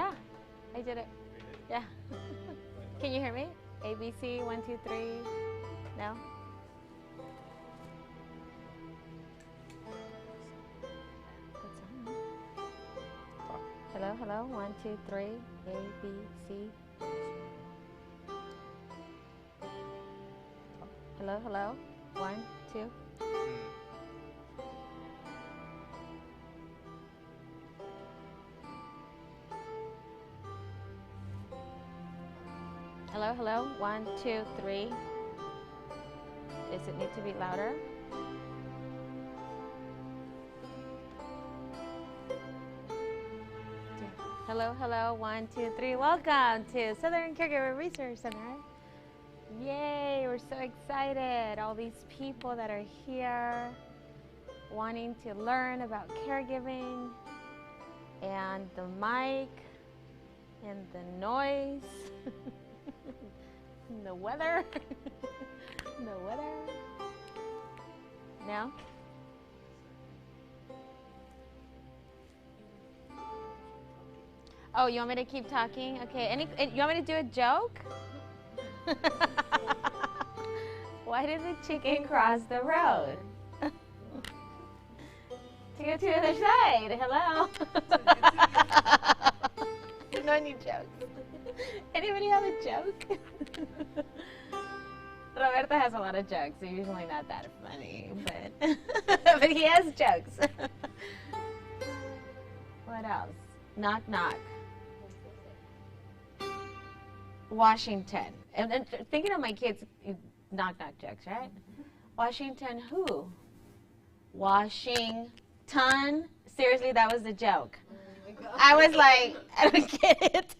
Yeah, I did it. Yeah. Can you hear me? A, B, C, 1, 2, 3. No? Hello, hello. 1, 2, 3. A, B, C. Hello, hello. 1, 2. Hello, hello. 1, 2, 3. Does it need to be louder? Hello, hello. 1, 2, 3. Welcome to Southern Caregiver Research Center. Yay, we're so excited. All these people that are here wanting to learn about caregiving and the mic and the noise and the weather. The weather. No? Oh, you want me to keep talking? Okay. You want me to do a joke? Why did the chicken cross the road? To go to the other side. Hello. No any jokes. Anybody have a joke? Roberto has a lot of jokes. They're usually not that funny, but but he has jokes. What else? Knock knock. Washington. And thinking of my kids, knock knock jokes, right? Washington who? Washington. Seriously, that was a joke. Oh, I was like, I don't get it.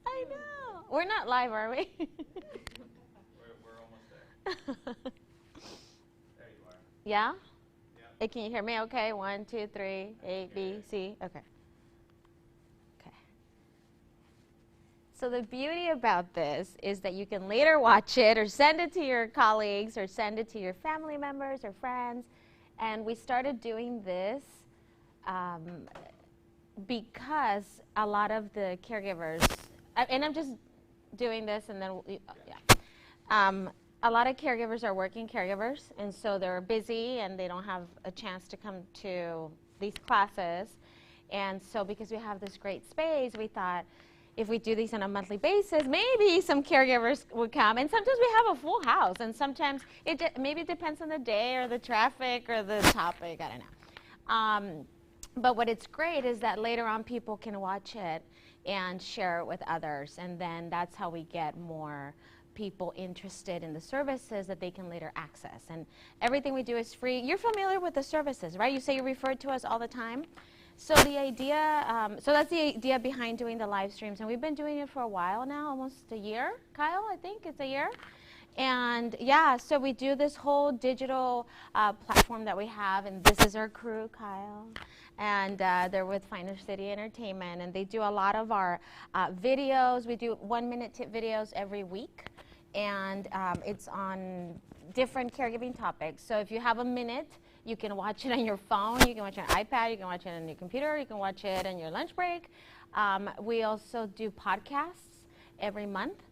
I know. We're not live, are we? We're almost there. There you are. Yeah? Yeah. Can you hear me okay? 1, 2, 3, A, B, C. Okay. Okay. So the beauty about this is that you can later watch it or send it to your colleagues or send it to your family members or friends. And we started doing this because a lot of the caregivers, and I'm just doing this and then, a lot of caregivers are working caregivers, and so they're busy and they don't have a chance to come to these classes. And so because we have this great space, we thought if we do these on a monthly basis, maybe some caregivers would come. And sometimes we have a full house, and sometimes maybe it depends on the day or the traffic or the topic, I don't know. But what it's great is that later on people can watch it and share it with others, and then that's how we get more people interested in the services that they can later access. And everything we do is free. You're familiar with the services, right? You say you refer to us all the time. So the idea, so that's the idea behind doing the live streams, and we've been doing it for a while now, almost a year. Kyle, I think it's a year. And yeah, so we do this whole digital platform that we have, and this is our crew, Kyle. And they're with Finer City Entertainment, and they do a lot of our videos. We do 1-minute tip videos every week, and it's on different caregiving topics. So if you have a minute, you can watch it on your phone, you can watch it on iPad, you can watch it on your computer, you can watch it on your lunch break. We also do podcasts every month,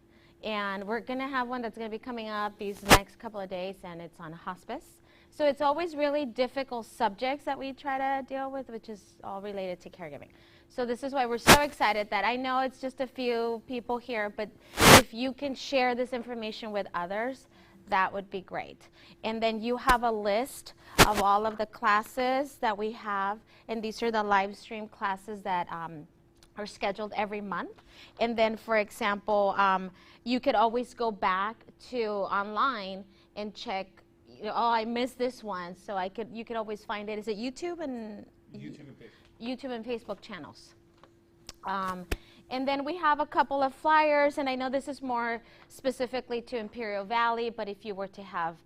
and we're going to have one that's going to be coming up these next couple of days, and it's on hospice. So it's always really difficult subjects that we try to deal with, which is all related to caregiving. So this is why we're so excited that I know it's just a few people here, but if you can share this information with others, that would be great. And then you have a list of all of the classes that we have, and these are the live stream classes that are scheduled every month. And then, for example, you could always go back to online and check, oh, I missed this one, so you could always find it. Is it YouTube and YouTube and Facebook channels? And then we have a couple of flyers, and I know this is more specifically to Imperial Valley, but if you were to have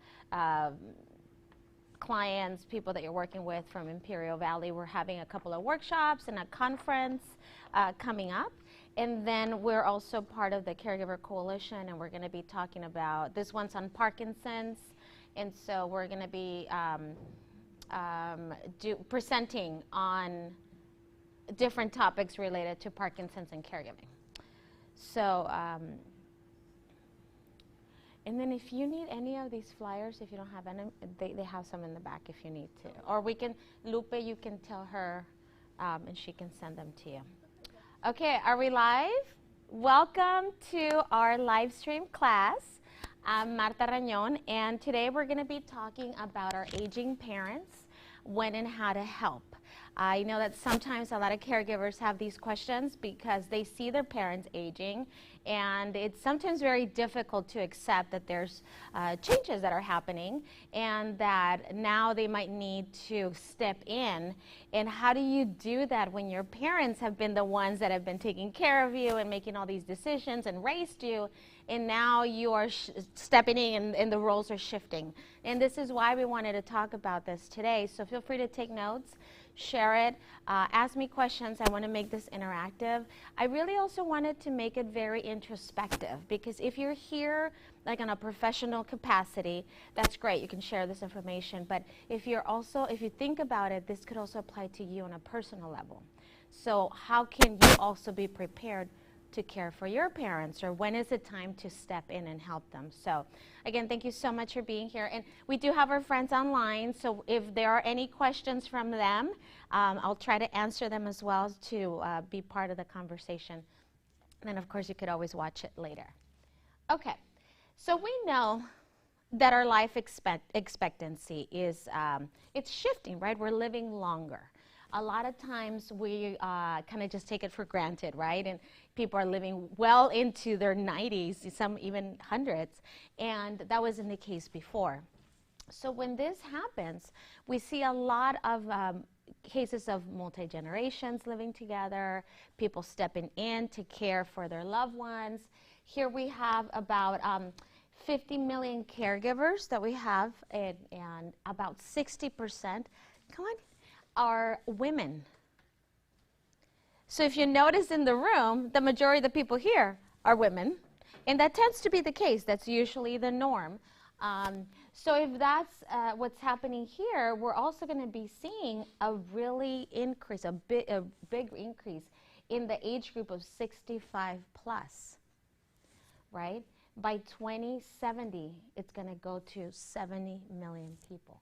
clients, people that you're working with from Imperial Valley, we're having a couple of workshops and a conference coming up. And then we're also part of the Caregiver Coalition, and we're going to be talking about, this one's on Parkinson's, and so we're going to be presenting on different topics related to Parkinson's and caregiving. So, and then if you need any of these flyers, if you don't have any, they have some in the back if you need to. Or we can, Lupe, you can tell her and she can send them to you. Okay, are we live? Welcome to our live stream class. I'm Marta Rañón, and today we're going to be talking about our aging parents, when and how to help. I know that sometimes a lot of caregivers have these questions because they see their parents aging, and it's sometimes very difficult to accept that there's changes that are happening and that now they might need to step in. And how do you do that when your parents have been the ones that have been taking care of you and making all these decisions and raised you, and now you are stepping in and the roles are shifting? And this is why we wanted to talk about this today. So feel free to take notes, share it, ask me questions. I want to make this interactive. I really also wanted to make it very introspective, because if you're here like on a professional capacity, that's great. You can share this information. But if you think about it, this could also apply to you on a personal level. So how can you also be prepared to care for your parents, or when is it time to step in and help them? So again, thank you so much for being here. And we do have our friends online, so if there are any questions from them, I'll try to answer them as well to be part of the conversation. And then of course you could always watch it later. Okay, so we know that our life expectancy is it's shifting, right? We're living longer. A lot of times we kind of just take it for granted, right? And people are living well into their 90s, some even hundreds, and that wasn't the case before. So when this happens, we see a lot of cases of multi-generations living together, people stepping in to care for their loved ones. Here we have about 50 million caregivers that we have, and about 60%, come on, are women. So if you notice in the room, the majority of the people here are women, and that tends to be the case. That's usually the norm. So if that's what's happening here, we're also going to be seeing a really increase, a big increase in the age group of 65 plus, right? By 2070, it's going to go to 70 million people.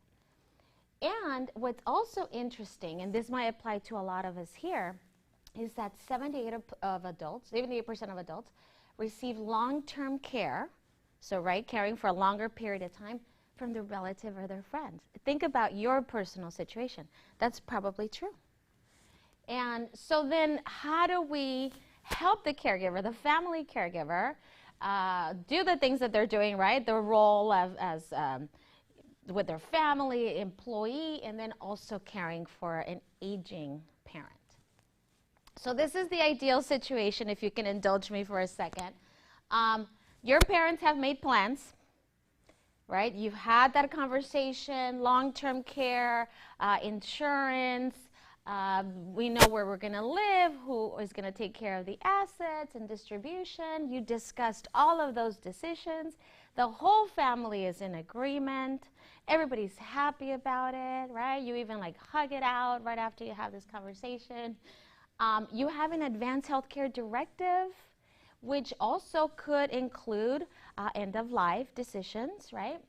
And what's also interesting, and this might apply to a lot of us here, is that 78% of adults receive long-term care, so right, caring for a longer period of time from their relative or their friends. Think about your personal situation. That's probably true. And so then how do we help the caregiver, the family caregiver, do the things that they're doing, right? Their role as with their family, employee, and then also caring for an aging parent. So this is the ideal situation, if you can indulge me for a second. Your parents have made plans, right? You've had that conversation, long-term care, insurance. We know where we're going to live, who is going to take care of the assets and distribution. You discussed all of those decisions. The whole family is in agreement. Everybody's happy about it, right? You even like hug it out right after you have this conversation. You have an advanced healthcare directive, which also could include end-of-life decisions, right?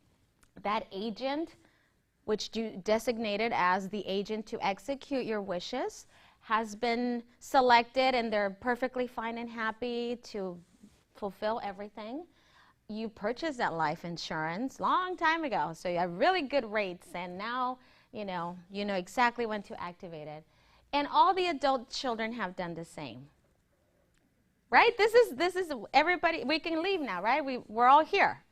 That agent, which you designated as the agent to execute your wishes, has been selected, and they're perfectly fine and happy to fulfill everything. You purchased that life insurance long time ago, so you have really good rates, and now you know exactly when to activate it. And all the adult children have done the same. Right? This is everybody. We can leave now, right? We're all here.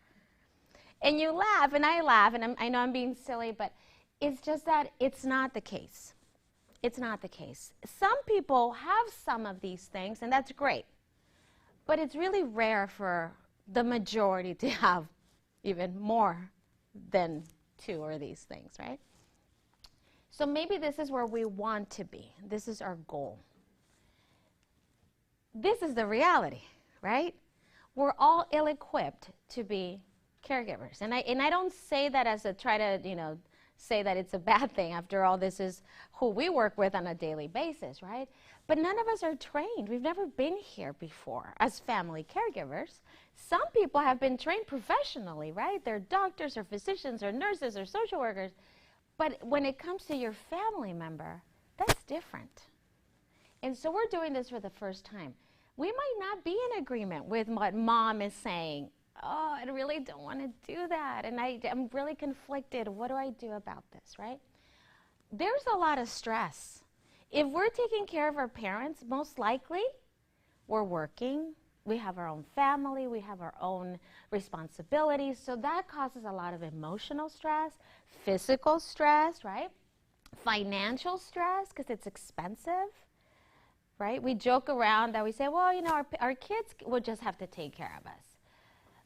And you laugh, and I laugh, and I know I'm being silly, but it's just that it's not the case. It's not the case. Some people have some of these things, and that's great. But it's really rare for the majority to have even more than two of these things, right? So maybe this is where we want to be. This is our goal. This is the reality, right? We're all ill-equipped to be caregivers. And I don't say that as a try to, say that it's a bad thing. After all, this is who we work with on a daily basis, right? But none of us are trained. We've never been here before as family caregivers. Some people have been trained professionally, right? They're doctors or physicians or nurses or social workers. But when it comes to your family member, that's different. And so we're doing this for the first time. We might not be in agreement with what mom is saying. Oh, I really don't want to do that. And I'm really conflicted. What do I do about this, right? There's a lot of stress. If we're taking care of our parents, most likely we're working. We have our own family. We have our own responsibilities. So that causes a lot of emotional stress, physical stress, right? Financial stress because it's expensive. Right? We joke around that we say, well, you know, our kids will just have to take care of us.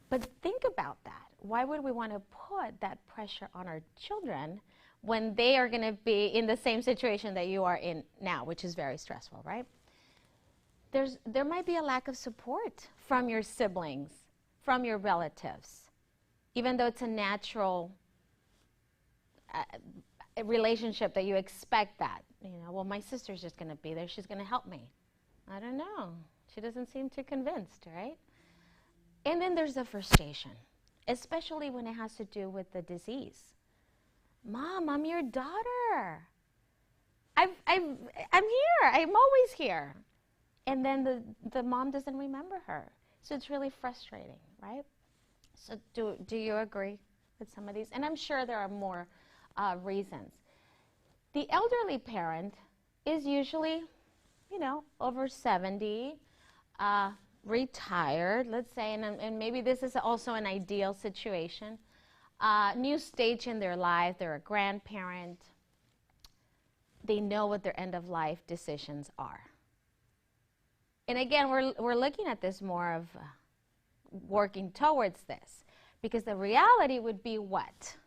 But think about that. Why would we want to put that pressure on our children when they are going to be in the same situation that you are in now, which is very stressful, right? There might be a lack of support from your siblings, from your relatives, even though it's a natural relationship that you expect that. You know, well, my sister's just going to be there. She's going to help me. I don't know. She doesn't seem too convinced, right? And then there's the frustration, especially when it has to do with the disease. Mom, I'm your daughter. I'm here. I'm always here. And then the mom doesn't remember her. So it's really frustrating, right? So do you agree with some of these? And I'm sure there are more reasons. The elderly parent is usually, you know, over 70, retired, let's say, and maybe this is also an ideal situation. New stage in their life, they're a grandparent. They know what their end-of-life decisions are. And again, we're looking at this more of working towards this, because the reality would be what?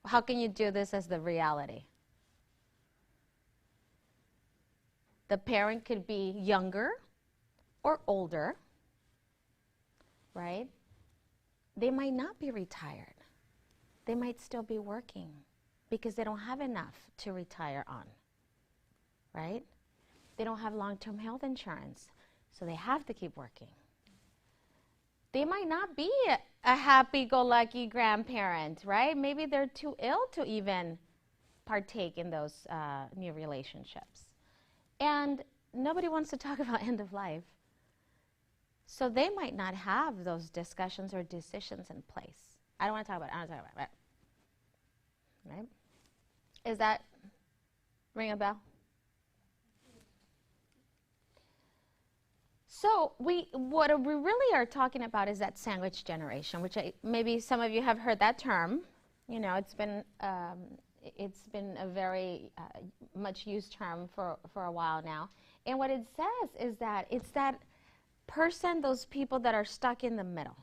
How can you do this as the reality? The parent could be younger or older, right? They might not be retired. They might still be working because they don't have enough to retire on, right? They don't have long-term health insurance, so they have to keep working. They might not be a happy-go-lucky grandparent, right? Maybe they're too ill to even partake in those new relationships. And nobody wants to talk about end of life. So they might not have those discussions or decisions in place. I don't want to talk about it. I don't want to talk about it. Right? Is that ring a bell? So what we really are talking about is that sandwich generation, which maybe some of you have heard that term. You know, it's been a very much used term for a while now. And what it says is that it's that person, those people that are stuck in the middle,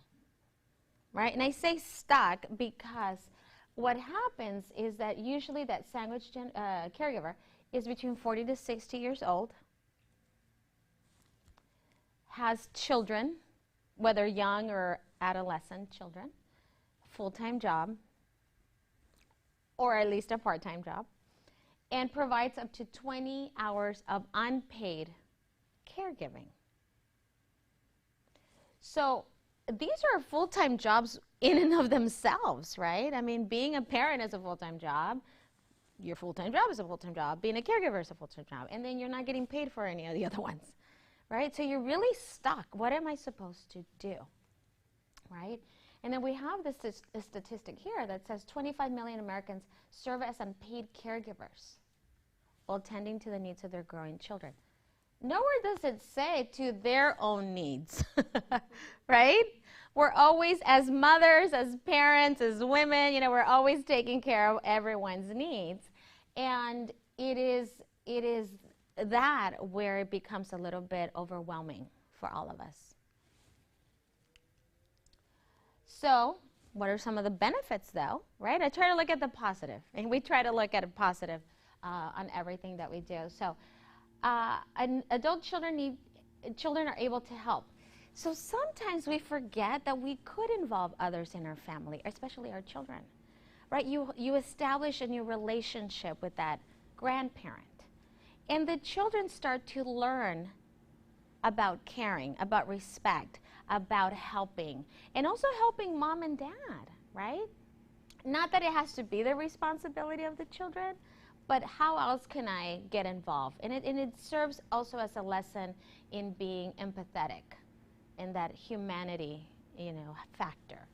right? And I say stuck because what happens is that usually that sandwich caregiver is between 40 to 60 years old, has children, whether young or adolescent children, full-time job, or at least a part-time job, and provides up to 20 hours of unpaid caregiving. So these are full-time jobs in and of themselves, right? I mean, being a parent is a full-time job. Your full-time job is a full-time job. Being a caregiver is a full-time job. And then you're not getting paid for any of the other ones, right? So you're really stuck. What am I supposed to do, right? And then we have this statistic here that says 25 million Americans serve as unpaid caregivers while tending to the needs of their growing children. Nowhere does it say to their own needs, right? We're always, as mothers, as parents, as women, you know, we're always taking care of everyone's needs. And it is that where it becomes a little bit overwhelming for all of us. So what are some of the benefits, though, right? I try to look at the positive, and we try to look at a positive on everything that we do. So adult children are able to help. So sometimes we forget that we could involve others in our family, especially our children, right? You establish a new relationship with that grandparent. And the children start to learn about caring, about respect, about helping, and also helping mom and dad, right? Not that it has to be the responsibility of the children, but how else can I get involved? And it serves also as a lesson in being empathetic and that humanity, factor.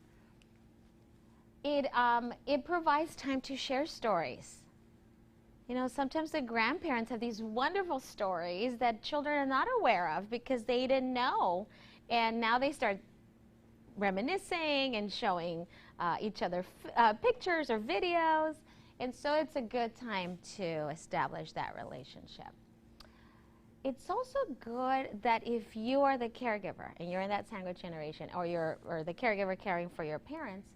It provides time to share stories. Sometimes the grandparents have these wonderful stories that children are not aware of because they didn't know. And now they start reminiscing and showing each other pictures or videos. And so it's a good time to establish that relationship. It's also good that if you are the caregiver and you're in that sandwich generation, or the caregiver caring for your parents,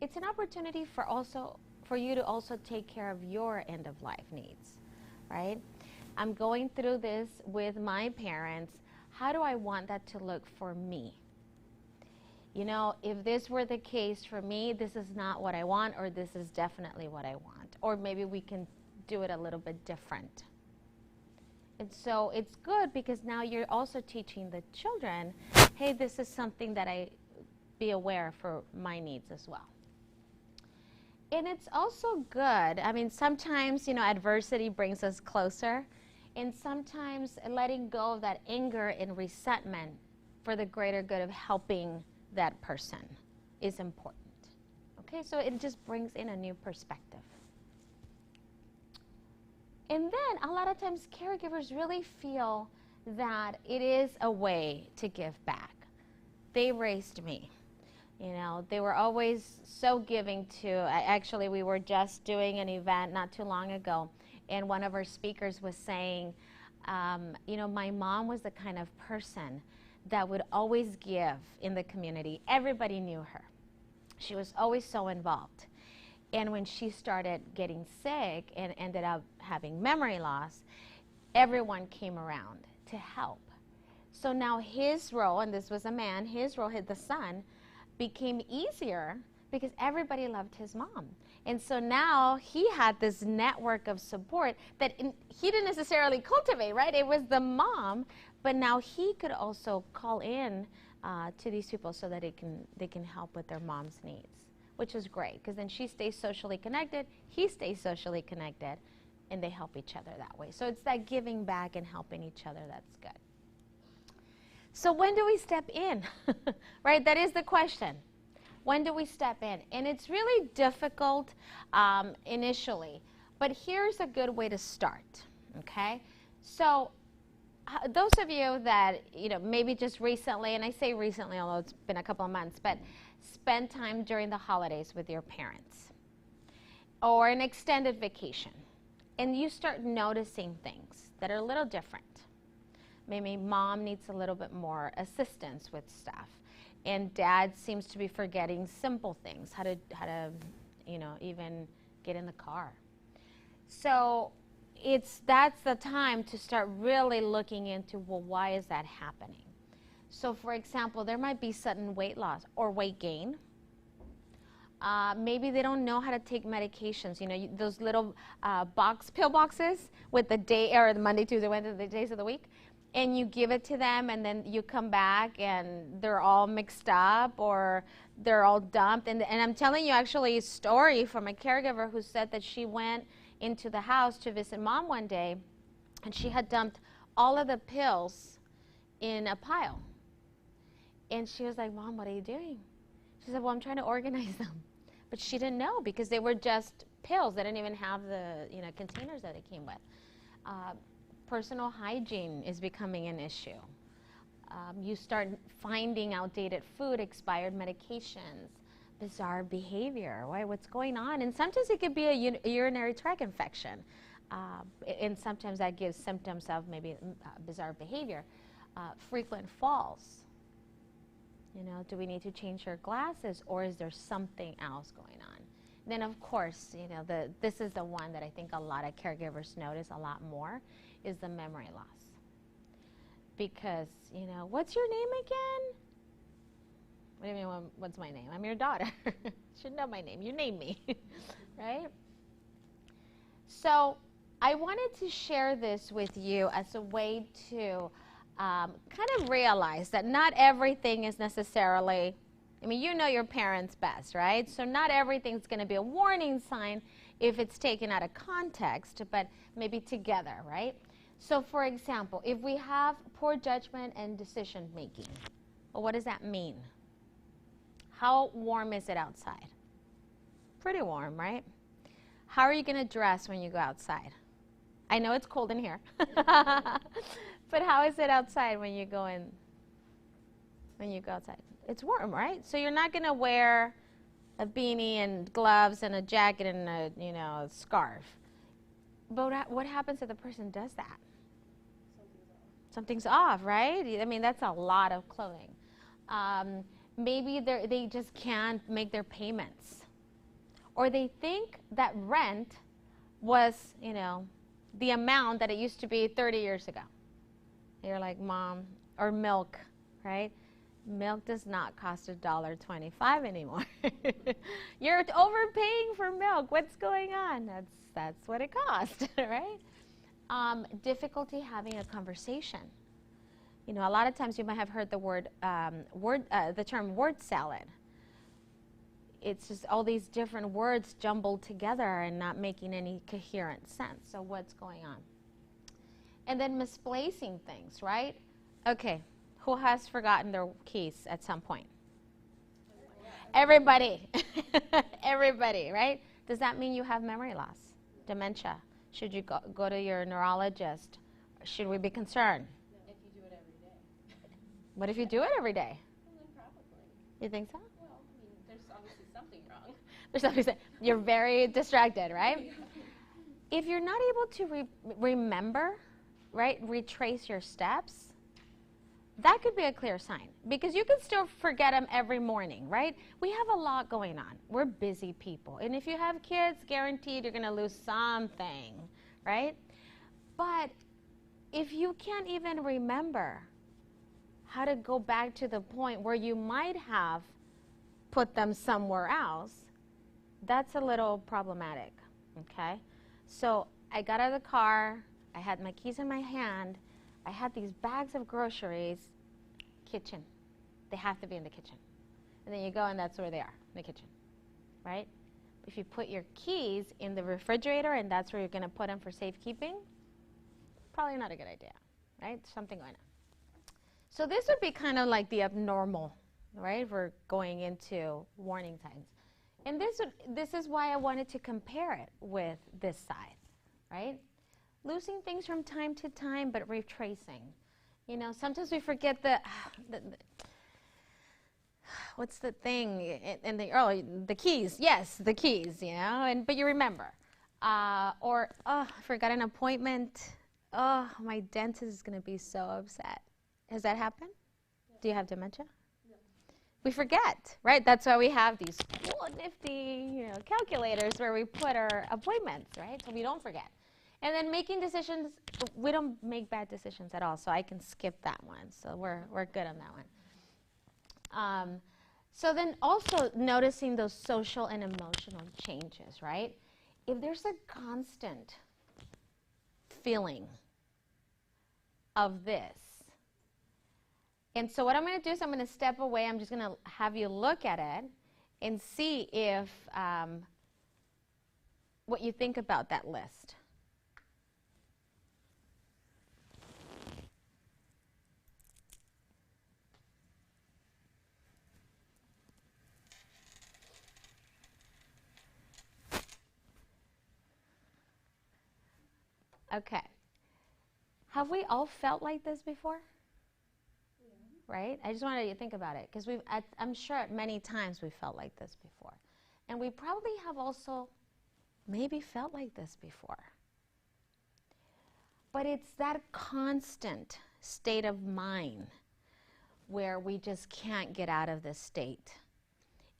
it's an opportunity for you to also take care of your end of life needs, right? I'm going through this with my parents. How do I want that to look for me? If this were the case for me, this is not what I want, or this is definitely what I want. Or maybe we can do it a little bit different. And so it's good because now you're also teaching the children, hey, this is something that I be aware for my needs as well. And it's also good. I mean, sometimes, adversity brings us closer. And sometimes letting go of that anger and resentment for the greater good of helping that person is important. Okay, so it just brings in a new perspective. And then a lot of times caregivers really feel that it is a way to give back. They raised me. They were always so giving to, actually we were just doing an event not too long ago, and one of our speakers was saying, my mom was the kind of person that would always give in the community. Everybody knew her. She was always so involved. And when she started getting sick and ended up having memory loss, everyone came around to help. So now his role, and this was a man, his role, the son, became easier because everybody loved his mom. And so now he had this network of support that he didn't necessarily cultivate, right? It was the mom, but now he could also call in to these people so that they can help with their mom's needs, which was great because then she stays socially connected, he stays socially connected, and they help each other that way. So it's that giving back and helping each other that's good. So when do we step in? Right, that is the question. When do we step in? And it's really difficult initially, but here's a good way to start, okay? So those of you that, maybe just recently, and I say recently, although it's been a couple of months, but spend time during the holidays with your parents or an extended vacation, and you start noticing things that are a little different. Maybe mom needs a little bit more assistance with stuff, and dad seems to be forgetting simple things, how to even get in the car. So that's the time to start really looking into, well, why is that happening? So for example, there might be sudden weight loss or weight gain. Maybe they don't know how to take medications. Those little pill boxes with the day, or the Monday, Tuesday, Wednesday, the days of the week. And you give it to them, and then you come back, and they're all mixed up, or they're all dumped. And I'm telling you actually a story from a caregiver who said that she went into the house to visit mom one day, and she had dumped all of the pills in a pile. And she was like, Mom, what are you doing? She said, well, I'm trying to organize them. But she didn't know because they were just pills. They didn't even have the containers that it came with. Personal hygiene is becoming an issue. You start finding outdated food, expired medications, bizarre behavior. What's going on? And sometimes it could be a urinary tract infection. And sometimes that gives symptoms of maybe bizarre behavior. Frequent falls. Do we need to change your glasses, or is there something else going on? Then, of course, this is the one that I think a lot of caregivers notice a lot more, is the memory loss. Because, what's your name again? What do you mean, what's my name? I'm your daughter. You should know my name. You named me, right? So I wanted to share this with you as a way to kind of realize that not everything is necessarily, I mean, you know your parents best, right? So not everything's going to be a warning sign if it's taken out of context, but maybe together, right? So for example, if we have poor judgment and decision making, well, what does that mean? How warm is it outside? Pretty warm, right? How are you going to dress when you go outside? I know it's cold in here, but how is it outside when you go in? When you go outside, it's warm, right? So you're not going to wear a beanie and gloves and a jacket and a scarf. But what happens if the person does that? Something's off, right? I mean, that's a lot of clothing. Maybe they just can't make their payments, or they think that rent was, the amount that it used to be 30 years ago. You're like, Mom, or milk, right? Milk does not cost $1.25 anymore. You're overpaying for milk. What's going on? That's what it costs, right? Difficulty having a conversation. A lot of times you might have heard the term word salad. It's just all these different words jumbled together and not making any coherent sense. So what's going on? And then misplacing things, right? Okay, who has forgotten their keys at some point? Everybody. Everybody, right? Does that mean you have memory loss, dementia? Should you go to your neurologist? Should we be concerned? If you do it every day. What if you do it every day? Well, then probably. You think so? Well, I mean, there's obviously something wrong. There's something saying you're very distracted, right? If you're not able to remember, right, retrace your steps, that could be a clear sign, because you can still forget them every morning, right? We have a lot going on. We're busy people. And if you have kids, guaranteed you're going to lose something, right? But if you can't even remember how to go back to the point where you might have put them somewhere else, that's a little problematic, okay? So I got out of the car. I had my keys in my hand. I had these bags of groceries. Kitchen. They have to be in the kitchen. And then you go and that's where they are, in the kitchen, right? If you put your keys in the refrigerator and that's where you're going to put them for safekeeping, probably not a good idea, right? Something going on. So this would be kind of like the abnormal, right? We're going into warning signs. And this is why I wanted to compare it with this side, right? Losing things from time to time, but retracing. Sometimes we forget what's the thing? And the keys. Yes, the keys, but you remember. Or, I forgot an appointment. Oh, my dentist is going to be so upset. Has that happened? Yeah. Do you have dementia? No. We forget, right? That's why we have these cool, nifty, calculators where we put our appointments, right? So we don't forget. And then making decisions, we don't make bad decisions at all, so I can skip that one. So we're good on that one. So then also noticing those social and emotional changes, right? If there's a constant feeling of this, and so what I'm going to do is I'm going to step away. I'm just going to have you look at it and see if what you think about that list. Okay. Have we all felt like this before? Yeah. Right? I just wanted you to think about it, because I'm sure at many times we felt like this before. And we probably have also maybe felt like this before. But it's that constant state of mind where we just can't get out of this state.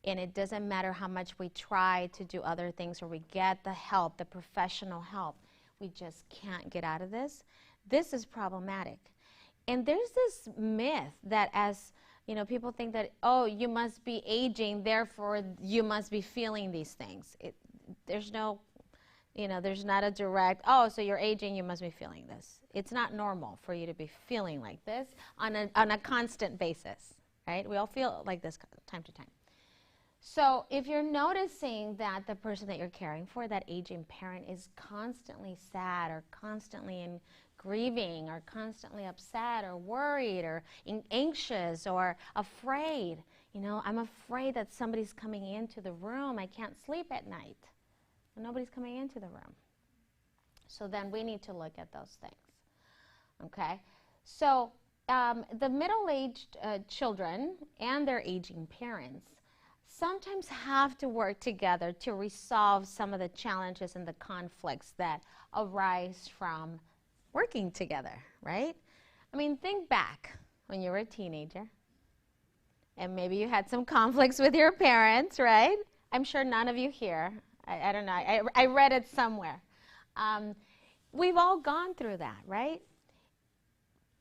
And it doesn't matter how much we try to do other things or we get the help, the professional help. We just can't get out of this. This is problematic. And there's this myth that people think that, oh, you must be aging, therefore you must be feeling these things. there's no, there's not a direct, oh, so you're aging, you must be feeling this. It's not normal for you to be feeling like this on a constant basis, right? We all feel like this time to time. So if you're noticing that the person that you're caring for, that aging parent, is constantly sad or constantly in grieving or constantly upset or worried or anxious or afraid, I'm afraid that somebody's coming into the room. I can't sleep at night. And nobody's coming into the room. So then we need to look at those things. Okay? So the middle-aged children and their aging parents sometimes have to work together to resolve some of the challenges and the conflicts that arise from working together, right? I mean, think back when you were a teenager and maybe you had some conflicts with your parents, right? I'm sure none of you here. I don't know. I read it somewhere. We've all gone through that, right?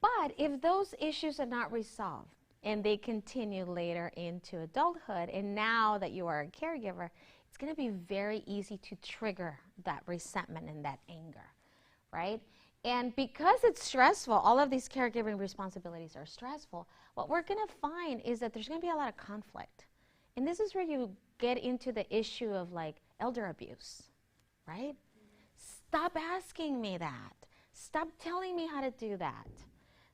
But if those issues are not resolved, and they continue later into adulthood, and now that you are a caregiver, it's going to be very easy to trigger that resentment and that anger, right? And because it's stressful, all of these caregiving responsibilities are stressful, what we're going to find is that there's going to be a lot of conflict. And this is where you get into the issue of like elder abuse, right? Stop asking me that. Stop telling me how to do that.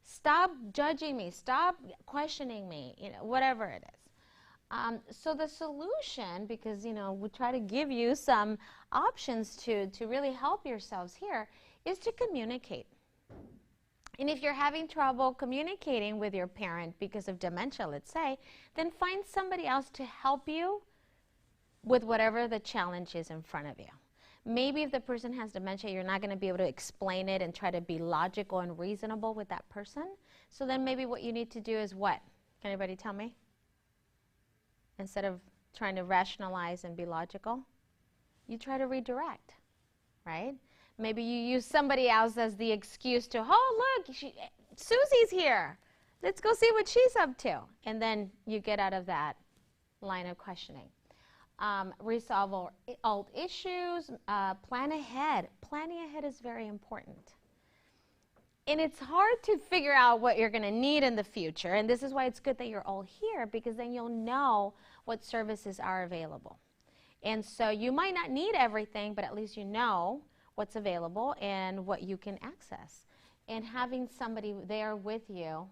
Stop judging me. Stop questioning me. Whatever it is. So the solution, because we try to give you some options to really help yourselves here, is to communicate. And if you're having trouble communicating with your parent because of dementia, let's say, then find somebody else to help you with whatever the challenge is in front of you. Maybe if the person has dementia, you're not going to be able to explain it and try to be logical and reasonable with that person. So then maybe what you need to do is what? Can anybody tell me? Instead of trying to rationalize and be logical, you try to redirect, right? Maybe you use somebody else as the excuse to, oh, look, Susie's here. Let's go see what she's up to. And then you get out of that line of questioning. Resolve old issues, plan ahead. Planning ahead is very important. And it's hard to figure out what you're going to need in the future. And this is why it's good that you're all here, because then you'll know what services are available. And so you might not need everything, but at least you know what's available and what you can access. And having somebody there with you,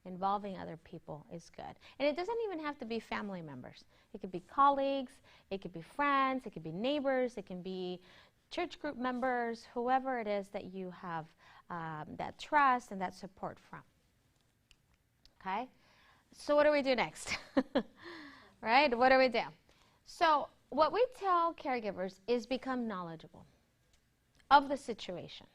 involving other people, is good. And it doesn't even have to be family members. It could be colleagues, it could be friends, it could be neighbors, it can be church group members, whoever it is that you have that trust and that support from. Okay? So what do we do next? Right? What do we do? So what we tell caregivers is become knowledgeable of the situation.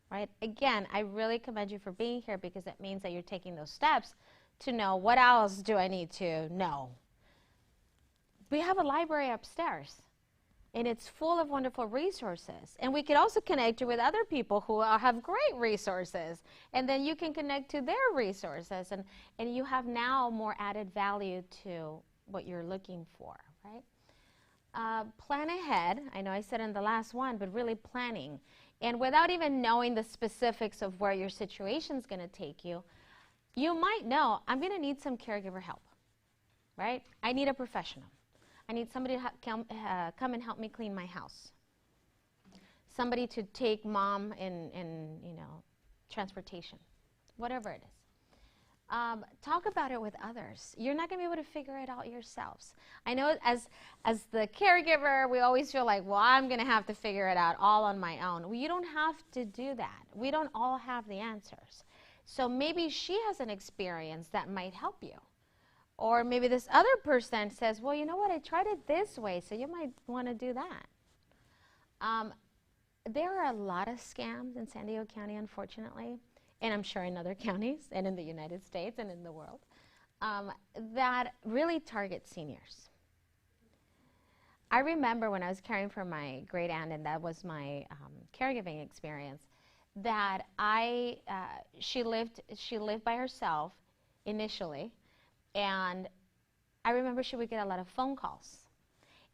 Right? Again, I really commend you for being here, because it means that you're taking those steps to know, what else do I need to know? We have a library upstairs, and it's full of wonderful resources. And we could also connect you with other people who have great resources, and then you can connect to their resources, and you have now more added value to what you're looking for, right? Plan ahead. I know I said in the last one, but really planning. And without even knowing the specifics of where your situation is going to take you, you might know, I'm going to need some caregiver help, right? I need a professional. I need somebody to come and help me clean my house. Somebody to take mom in transportation, whatever it is. Talk about it with others. You're not going to be able to figure it out yourselves. I know as the caregiver, we always feel like, well, I'm going to have to figure it out all on my own. Well, you don't have to do that. We don't all have the answers. So maybe she has an experience that might help you. Or maybe this other person says, well, you know what, I tried it this way, so you might want to do that. There are a lot of scams in San Diego County, unfortunately, and I'm sure in other counties and in the United States and in the world, that really target seniors. I remember when I was caring for my great aunt, and that was my caregiving experience, that she lived by herself initially, and I remember she would get a lot of phone calls.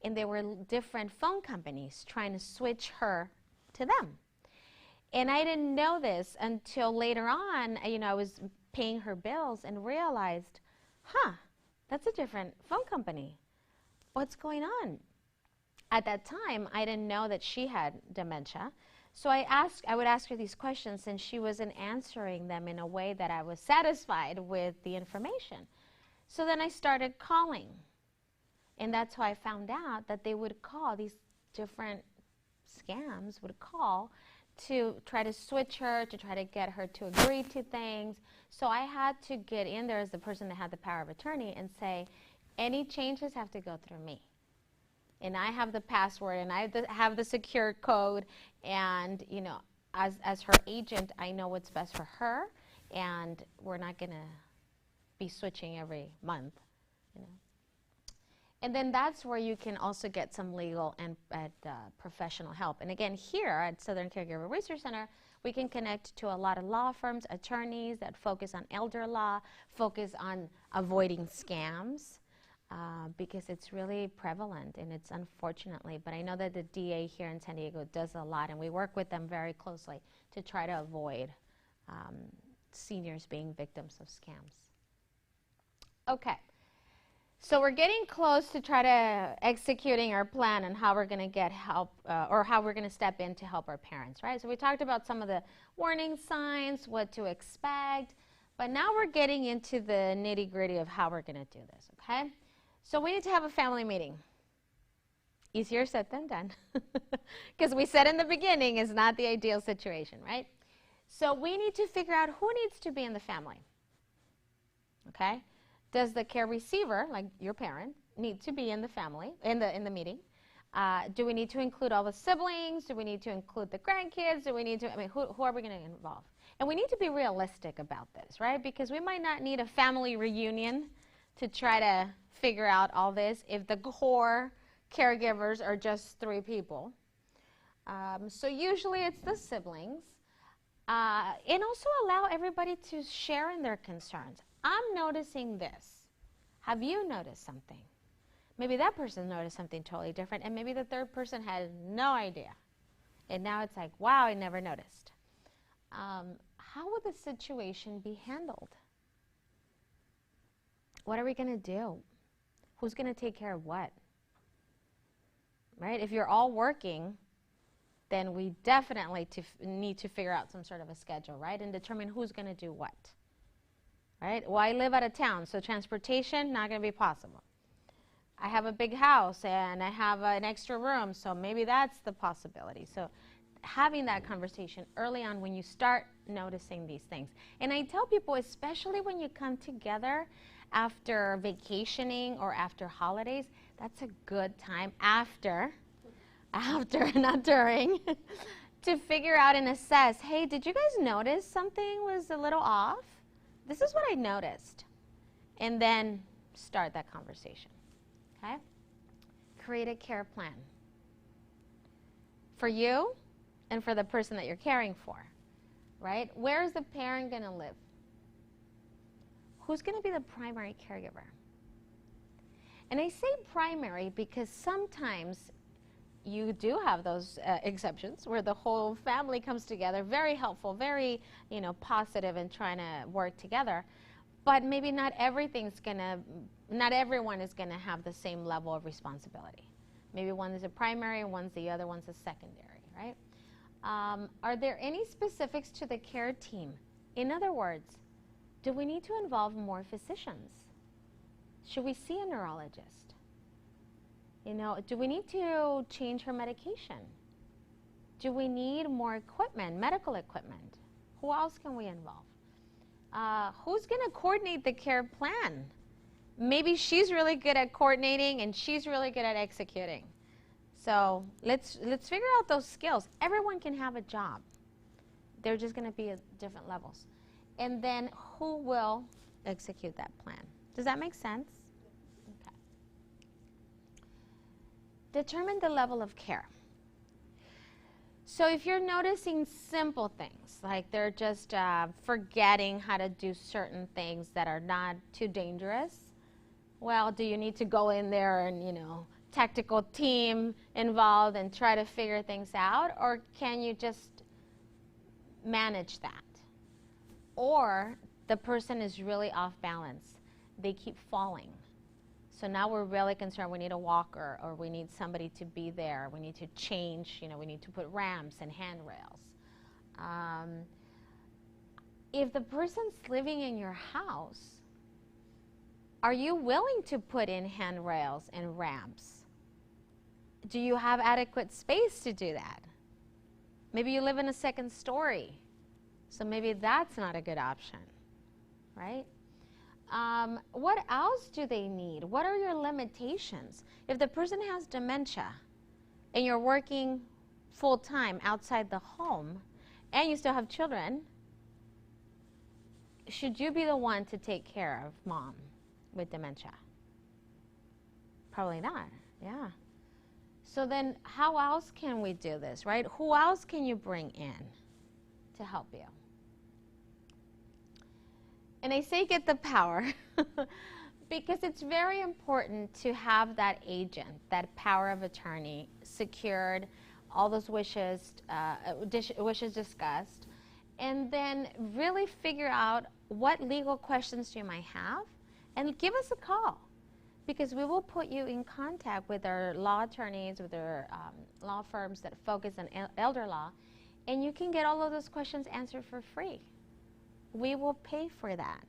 and there were different phone companies trying to switch her to them. And I didn't know this until later on. I was paying her bills and realized, that's a different phone company. What's going on? At that time, I didn't know that she had dementia. So I would ask her these questions, and she wasn't answering them in a way that I was satisfied with the information. So then I started calling. And that's how I found out that they would call, these different scams would call to try to switch her, to try to get her to agree to things. So I had to get in there as the person that had the power of attorney and say, any changes have to go through me. And I have the password, and I have the secure code, and as her agent, I know what's best for her, and we're not going to be switching every month. And then that's where you can also get some legal and professional help. And again, here at Southern Caregiver Research Center, we can connect to a lot of law firms, attorneys that focus on elder law, focus on avoiding scams, because it's really prevalent, and it's unfortunately. But I know that the DA here in San Diego does a lot, and we work with them very closely to try to avoid seniors being victims of scams. Okay. So we're getting close to try to executing our plan and how we're going to get help, or how we're going to step in to help our parents, right? So we talked about some of the warning signs, what to expect, but now we're getting into the nitty-gritty of how we're going to do this, okay? So we need to have a family meeting. Easier said than done, because we said in the beginning it's not the ideal situation, right? So we need to figure out who needs to be in the family, okay? Does the care receiver, like your parent, need to be in the family, in the meeting? Do we need to include all the siblings? Do we need to include the grandkids? Do we need to, who are we going to involve? And we need to be realistic about this, right? Because we might not need a family reunion to try to figure out all this if the core caregivers are just 3 people. So usually it's the siblings. And also allow everybody to share in their concerns. I'm noticing this. Have you noticed something? Maybe that person noticed something totally different, and maybe the third person had no idea. And now it's like, wow, I never noticed. How will the situation be handled? What are we going to do? Who's going to take care of what? Right? If you're all working, then we definitely need to figure out some sort of a schedule, right? And determine who's going to do what. Right? Well, I live out of town, so transportation, not going to be possible. I have a big house, and I have an extra room, so maybe that's the possibility. So having that conversation early on when you start noticing these things. And I tell people, especially when you come together after vacationing or after holidays, that's a good time after, not during, to figure out and assess, hey, did you guys notice something was a little off? This is what I noticed. And then start that conversation, okay? Create a care plan for you and for the person that you're caring for, right? Where is the parent going to live? Who's going to be the primary caregiver? And I say primary because sometimes you do have those exceptions where the whole family comes together, very helpful, very, positive in trying to work together. But maybe not everyone is gonna have the same level of responsibility. Maybe one is a primary and the other one's a secondary, right? Are there any specifics to the care team? In other words, do we need to involve more physicians? Should we see a neurologist? Do we need to change her medication? Do we need more equipment, medical equipment? Who else can we involve? Who's going to coordinate the care plan? Maybe she's really good at coordinating and she's really good at executing. So let's figure out those skills. Everyone can have a job. They're just going to be at different levels. And then who will execute that plan? Does that make sense? Okay. Determine the level of care. So if you're noticing simple things, like they're just forgetting how to do certain things that are not too dangerous, well, do you need to go in there and, tactical team involved and try to figure things out, or can you just manage that? Or the person is really off balance. They keep falling. So now we're really concerned. We need a walker, or we need somebody to be there. We need to change, we need to put ramps and handrails. If the person's living in your house, are you willing to put in handrails and ramps? Do you have adequate space to do that? Maybe you live in a second story, so maybe that's not a good option, right? What else do they need? What are your limitations? If the person has dementia and you're working full-time outside the home and you still have children, should you be the one to take care of mom with dementia? Probably not, yeah. So then how else can we do this, right? Who else can you bring in to help you? And I say get the power because it's very important to have that agent, that power of attorney secured, all those wishes discussed, and then really figure out what legal questions you might have and give us a call, because we will put you in contact with our law attorneys, with our law firms that focus on elder law, and you can get all of those questions answered for free. We will pay for that.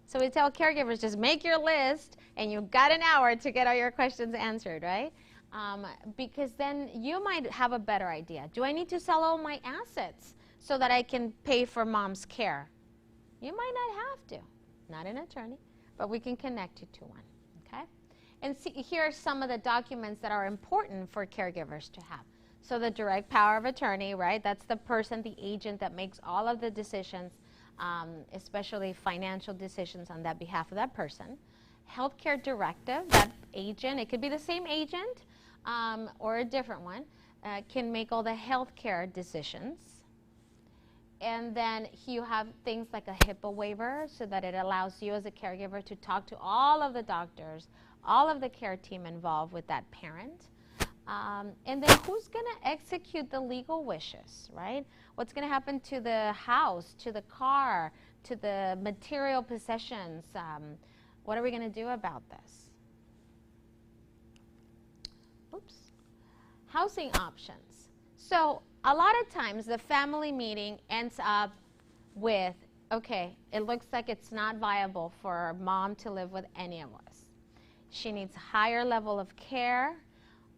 So we tell caregivers, just make your list and you've got an hour to get all your questions answered, right? Because then you might have a better idea. Do I need to sell all my assets so that I can pay for mom's care? You might not have to. Not an attorney, but we can connect you to one, okay? And see, here are some of the documents that are important for caregivers to have. So the direct power of attorney, right? That's the person, the agent that makes all of the decisions, especially financial decisions on that behalf of that person. Healthcare directive, that agent, it could be the same agent or a different one, can make all the healthcare decisions. And then you have things like a HIPAA waiver so that it allows you as a caregiver to talk to all of the doctors, all of the care team involved with that parent. And then who's going to execute the legal wishes, right? What's going to happen to the house, to the car, to the material possessions? What are we going to do about this? Oops. Housing options. So a lot of times the family meeting ends up with, okay, it looks like it's not viable for mom to live with any of us. She needs a higher level of care.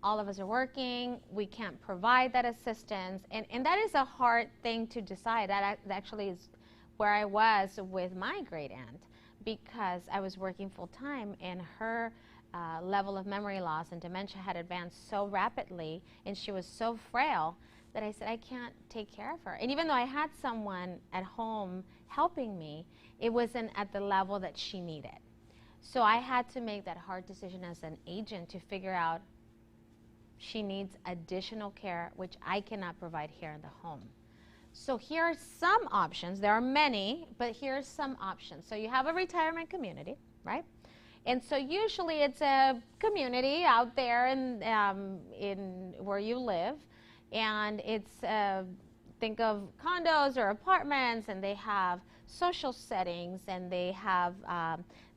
All of us are working. We can't provide that assistance. And that is a hard thing to decide. That actually is where I was with my great aunt, because I was working full time and her level of memory loss and dementia had advanced so rapidly and she was so frail that I said, I can't take care of her. And even though I had someone at home helping me, it wasn't at the level that she needed. So I had to make that hard decision as an agent to figure out she needs additional care, which I cannot provide here in the home. So here are some options. There are many, but here are some options. So you have a retirement community, right? And so usually it's a community out there in where you live. And it's, think of condos or apartments, and they have social settings, and they have,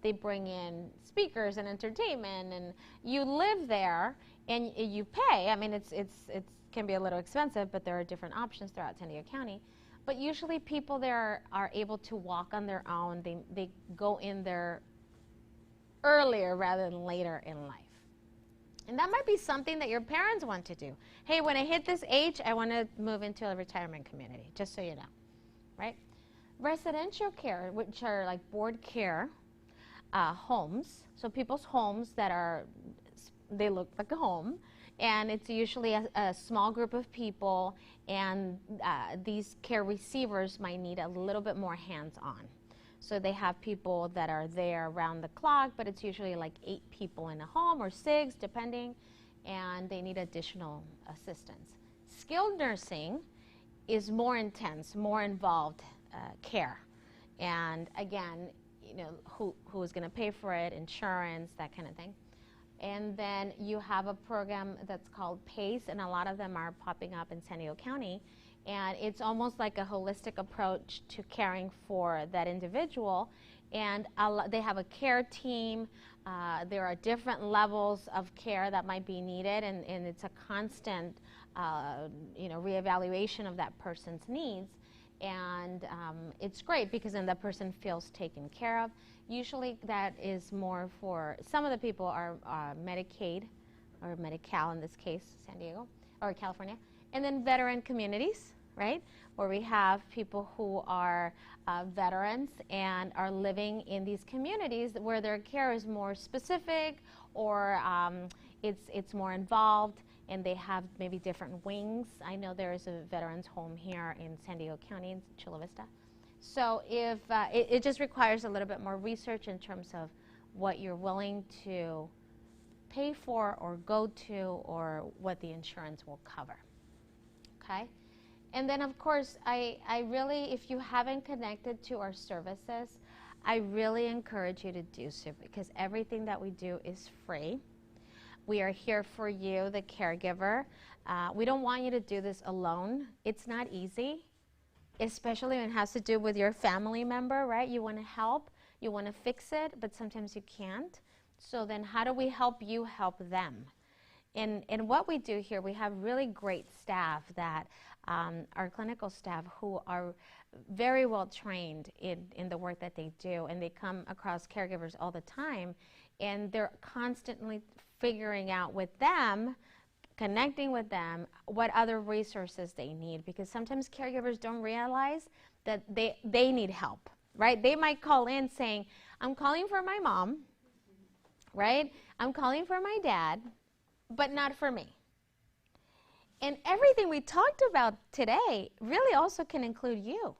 they bring in speakers and entertainment, and you live there and you pay. I mean, it can be a little expensive, but there are different options throughout San Diego County. But usually people there are able to walk on their own. They go in there earlier rather than later in life. And that might be something that your parents want to do. Hey, when I hit this age, I want to move into a retirement community, just so you know, right? Residential care, which are like board care homes, so people's homes that are, they look like a home, and it's usually a small group of people, and these care receivers might need a little bit more hands-on. So they have people that are there around the clock, but it's usually like 8 people in a home or 6, depending, and they need additional assistance. Skilled nursing is more intense, more involved care. And again, you know, who is going to pay for it, insurance, that kind of thing. And then you have a program that's called PACE, and a lot of them are popping up in San Diego County. And it's almost like a holistic approach to caring for that individual. And they have a care team. There are different levels of care that might be needed, and it's a constant reevaluation of that person's needs. And it's great because then that person feels taken care of. Usually that is more for, some of the people are Medicaid, or Medi-Cal in this case, San Diego, or California. And then veteran communities, right, where we have people who are veterans and are living in these communities where their care is more specific, or it's more involved, and they have maybe different wings. I know there is a veterans home here in San Diego County, in Chula Vista. So if it just requires a little bit more research in terms of what you're willing to pay for or go to, or what the insurance will cover. Okay? And then, of course, I really, if you haven't connected to our services, I really encourage you to do so, because everything that we do is free. We are here for you, the caregiver. We don't want you to do this alone. It's not easy, especially when it has to do with your family member, right? You want to help, you want to fix it, but sometimes you can't. So then how do we help you help them? And what we do here, we have really great staff that our clinical staff who are very well trained in the work that they do, and they come across caregivers all the time, and they're constantly figuring out with them, connecting with them, what other resources they need, because sometimes caregivers don't realize that they need help, right? They might call in saying, I'm calling for my mom, right? I'm calling for my dad, but not for me. And everything we talked about today really also can include you,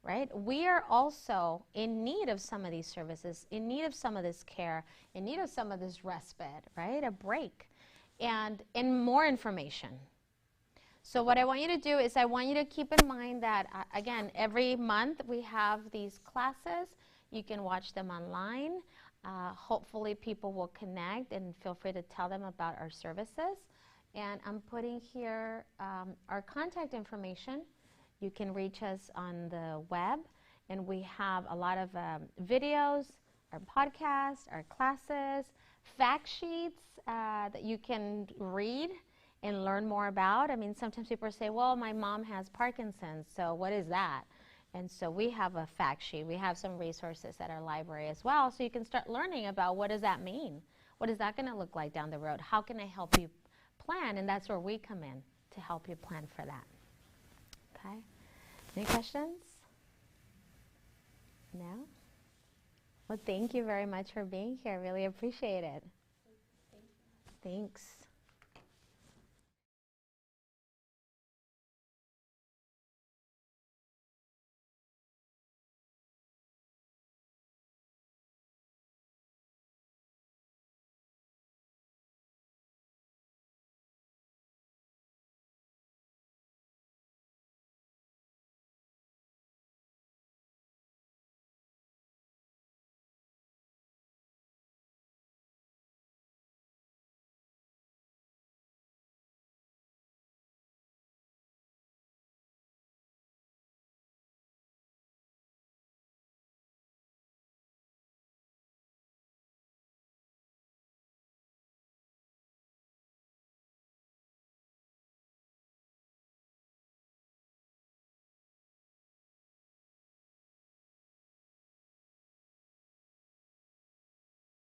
right? We are also in need of some of these services, in need of some of this care, in need of some of this respite, right? A break, and more information. So what I want you to do is I want you to keep in mind that, again, every month we have these classes. You can watch them online. Hopefully people will connect, and feel free to tell them about our services. And I'm putting here our contact information. You can reach us on the web, and we have a lot of videos, our podcasts, our classes, fact sheets that you can read and learn more about. I mean, sometimes people say, well, my mom has Parkinson's, so what is that? And so we have a fact sheet. We have some resources at our library as well, so you can start learning about what does that mean? What is that going to look like down the road? How can I help you plan? And that's where we come in, to help you plan for that. Okay? Any questions? No? Well, thank you very much for being here. Really appreciate it. Thanks.